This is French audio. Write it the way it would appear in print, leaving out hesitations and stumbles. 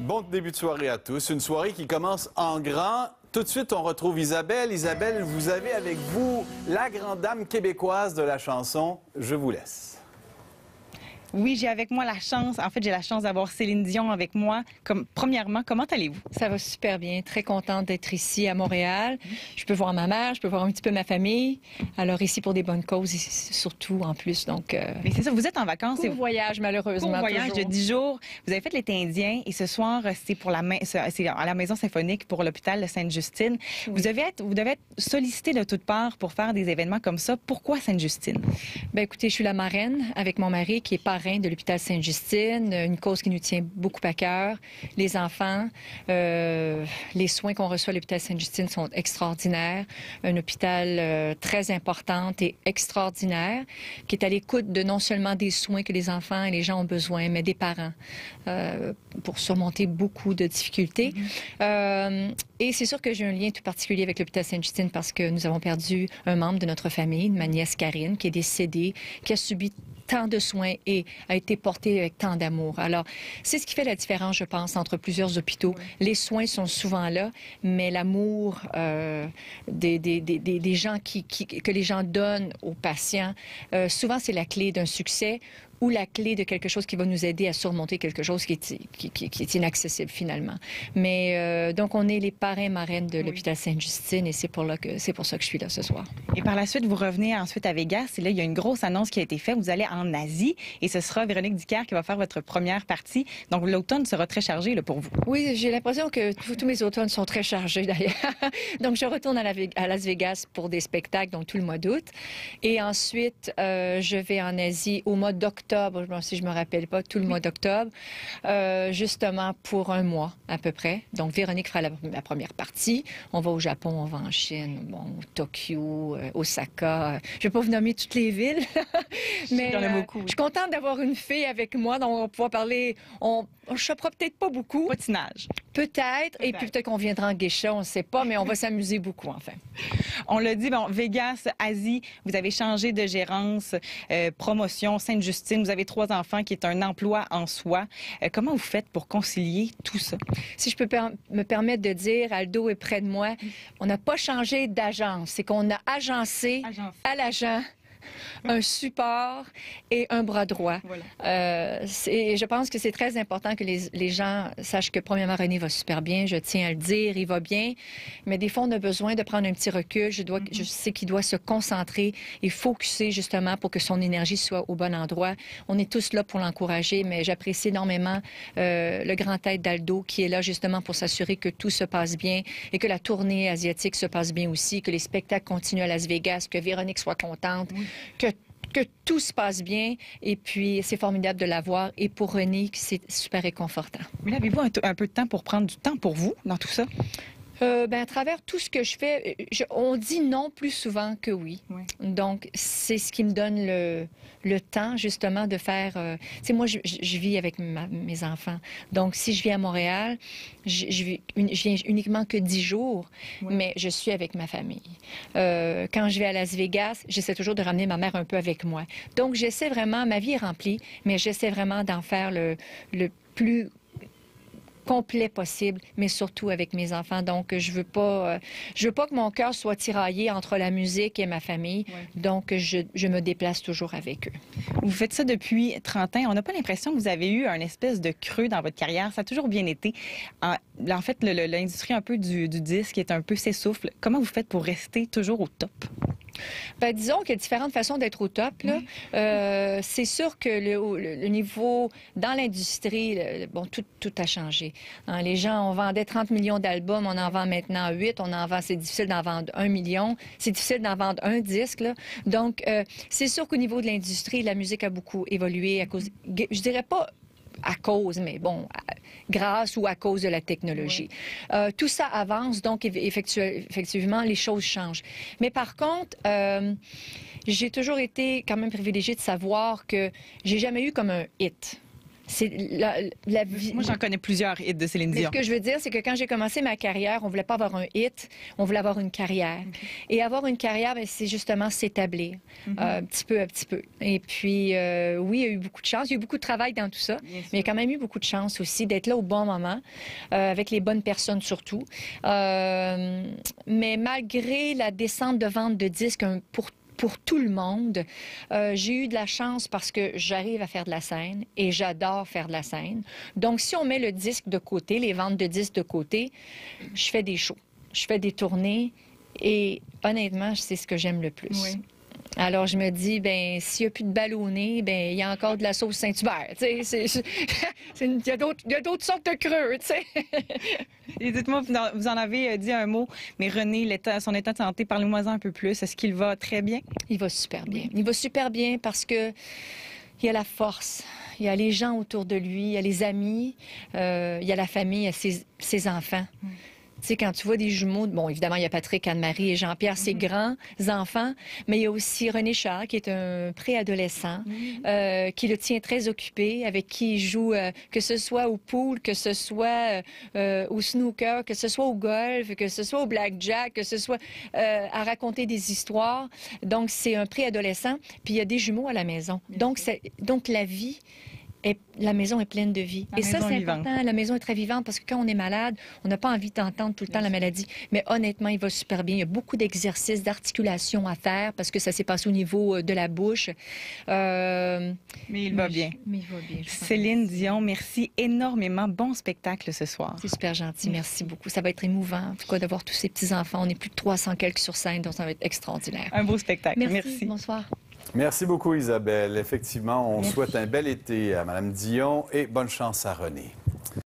Bon début de soirée à tous. Une soirée qui commence en grand. Tout de suite, on retrouve Isabelle. Isabelle, vous avez avec vous la grande dame québécoise de la chanson. Je vous laisse. Oui, j'ai avec moi la chance, j'ai la chance d'avoir Céline Dion avec moi. Premièrement, comment allez-vous? Ça va super bien. Très contente d'être ici à Montréal. Je peux voir ma mère, je peux voir un petit peu ma famille. Alors ici pour des bonnes causes, surtout en plus. Donc, mais c'est ça, vous êtes en vacances. Court voyage, malheureusement. Court voyage toujours. de 10 jours. Vous avez fait l'été indien et ce soir, c'est à la Maison symphonique pour l'hôpital de Sainte-Justine. Oui. Vous devez être sollicité de toutes parts pour faire des événements comme ça. Pourquoi Sainte-Justine? Bien, écoutez, je suis la marraine avec mon mari qui est parrain de l'hôpital Sainte-Justine, une cause qui nous tient beaucoup à cœur. Les enfants, les soins qu'on reçoit à l'hôpital Sainte-Justine sont extraordinaires. Un hôpital très important et extraordinaire qui est à l'écoute de non seulement des soins que les enfants et les gens ont besoin, mais des parents pour surmonter beaucoup de difficultés. Et c'est sûr que j'ai un lien tout particulier avec l'hôpital Sainte-Justine parce que nous avons perdu un membre de notre famille, ma nièce Karine, qui est décédée, qui a subi tant de soins et a été portée avec tant d'amour. Alors, c'est ce qui fait la différence, je pense, entre plusieurs hôpitaux. Oui. Les soins sont souvent là, mais l'amour des gens que les gens donnent aux patients, souvent c'est la clé d'un succès ou la clé de quelque chose qui va nous aider à surmonter quelque chose qui est inaccessible finalement. Mais donc, on est les parrains-marraines de l'hôpital Sainte-Justine et c'est pour ça que je suis là ce soir. Et par la suite, vous revenez ensuite à Vegas et là, il y a une grosse annonce qui a été faite. Vous allez en Asie et ce sera Véronique Dicker qui va faire votre première partie. Donc, l'automne sera très chargé là, pour vous. Oui, j'ai l'impression que tous mes automnes sont très chargés d'ailleurs. Donc, je retourne à Las Vegas pour des spectacles, donc tout le mois d'août. Et ensuite, je vais en Asie au mois d'octobre, si je me rappelle pas, tout le mois d'octobre, justement pour un mois à peu près. Donc, Véronique fera la première partie. On va au Japon, on va en Chine, bon, Tokyo, Osaka. Je vais pas vous nommer toutes les villes, mais il y en a beaucoup. Je suis contente d'avoir une fille avec moi, donc on va pouvoir parler. On chopera peut-être pas beaucoup. Patinage. Peut-être, et puis peut-être qu'on viendra en geisha, on ne sait pas, mais on va s'amuser beaucoup, enfin. On l'a dit, bon, Vegas, Asie, vous avez changé de gérance, promotion, Sainte-Justine, vous avez 3 enfants qui est un emploi en soi. Comment vous faites pour concilier tout ça? Si je peux me permettre de dire, Aldo est près de moi, on n'a pas changé d'agence, c'est qu'on a agencé à l'agent un support et un bras droit. Voilà. Je pense que c'est très important que les gens sachent que premièrement, René va super bien, je tiens à le dire, il va bien, mais des fois, on a besoin de prendre un petit recul. Je sais qu'il doit se concentrer et focusser justement pour que son énergie soit au bon endroit. On est tous là pour l'encourager, mais j'apprécie énormément le grand tête d'Aldo qui est là justement pour s'assurer que tout se passe bien et que la tournée asiatique se passe bien aussi, que les spectacles continuent à Las Vegas, que Véronique soit contente. Oui. Que tout se passe bien et puis c'est formidable de la voir et pour René, c'est super réconfortant. Mais avez-vous un peu de temps pour prendre du temps pour vous dans tout ça? À travers tout ce que je fais, on dit non plus souvent que oui. Donc, c'est ce qui me donne le temps, justement, de faire... tu sais, moi, je vis avec mes enfants. Donc, si je vis à Montréal, je viens uniquement que 10 jours, mais je suis avec ma famille. Quand je vais à Las Vegas, j'essaie toujours de ramener ma mère un peu avec moi. Donc, j'essaie vraiment... Ma vie est remplie, mais j'essaie vraiment d'en faire le plus complet possible, mais surtout avec mes enfants. Donc, je veux pas que mon cœur soit tiraillé entre la musique et ma famille. Donc, je me déplace toujours avec eux. Vous faites ça depuis 30 ans. On n'a pas l'impression que vous avez eu un espèce de creux dans votre carrière. Ça a toujours bien été. En fait, l'industrie un peu du disque est un peu s'essouffle. Comment vous faites pour rester toujours au top? Ben, disons qu'il y a différentes façons d'être au top. Là. C'est sûr que le niveau dans l'industrie, bon, tout a changé. Hein, les gens, on vendait 30 millions d'albums, on en vend maintenant 8. C'est difficile d'en vendre 1 million. C'est difficile d'en vendre un disque. Là. Donc, c'est sûr qu'au niveau de l'industrie, la musique a beaucoup évolué à cause, je dirais pas à cause, mais bon, grâce ou à cause de la technologie. Tout ça avance, donc effectivement, les choses changent. Mais par contre, j'ai toujours été quand même privilégiée de savoir que j'ai jamais eu comme un hit. C'est la vie. Moi, j'en connais plusieurs hits de Céline Mais Dion. ce que je veux dire, c'est que quand j'ai commencé ma carrière, on voulait pas avoir un hit, on voulait avoir une carrière. Et avoir une carrière, ben, c'est justement s'établir, petit peu à petit peu. Et puis, oui, il y a eu beaucoup de chance, il y a eu beaucoup de travail dans tout ça, mais il y a quand même eu beaucoup de chance aussi d'être là au bon moment, avec les bonnes personnes surtout. Mais malgré la descente de vente de disques pour tout le monde, j'ai eu de la chance parce que j'arrive à faire de la scène et j'adore faire de la scène. Donc, si on met le disque de côté, les ventes de disques de côté, je fais des shows, je fais des tournées et honnêtement, c'est ce que j'aime le plus. Oui. Alors, je me dis, ben s'il n'y a plus de ballonné, ben il y a encore de la sauce Saint-Hubert. Il y a d'autres sortes de creux, tu sais. Et dites-moi, vous en avez dit un mot, mais René, son état de santé, parlez-moi-en un peu plus. Est-ce qu'il va très bien? Il va super bien. Il va super bien parce que il y a la force, il y a les gens autour de lui, il y a les amis, il y a la famille, il y a ses enfants. Tu sais, quand tu vois des jumeaux, bon, évidemment, il y a Patrick, Anne-Marie et Jean-Pierre, ses grands enfants, mais il y a aussi René Char, qui est un préadolescent, qui le tient très occupé, avec qui il joue, que ce soit au pool, que ce soit au snooker, que ce soit au golf, que ce soit au blackjack, que ce soit à raconter des histoires. Donc, c'est un préadolescent, puis il y a des jumeaux à la maison. Donc la vie... la maison est pleine de vie. Et ça, c'est important. La maison est très vivante parce que quand on est malade, on n'a pas envie d'entendre tout le temps la maladie. Mais honnêtement, il va super bien. Il y a beaucoup d'exercices d'articulation à faire parce que ça s'est passé au niveau de la bouche. Mais il va bien. Mais il va bien. Céline Dion, merci énormément. Bon spectacle ce soir. C'est super gentil. Merci beaucoup. Ça va être émouvant, en tout cas, de voir tous ces petits-enfants. On est plus de 300 quelques sur scène, donc ça va être extraordinaire. Un beau spectacle. Merci. Bonsoir. Merci beaucoup, Isabelle. Effectivement, on souhaite un bel été à Mme Dion et bonne chance à René.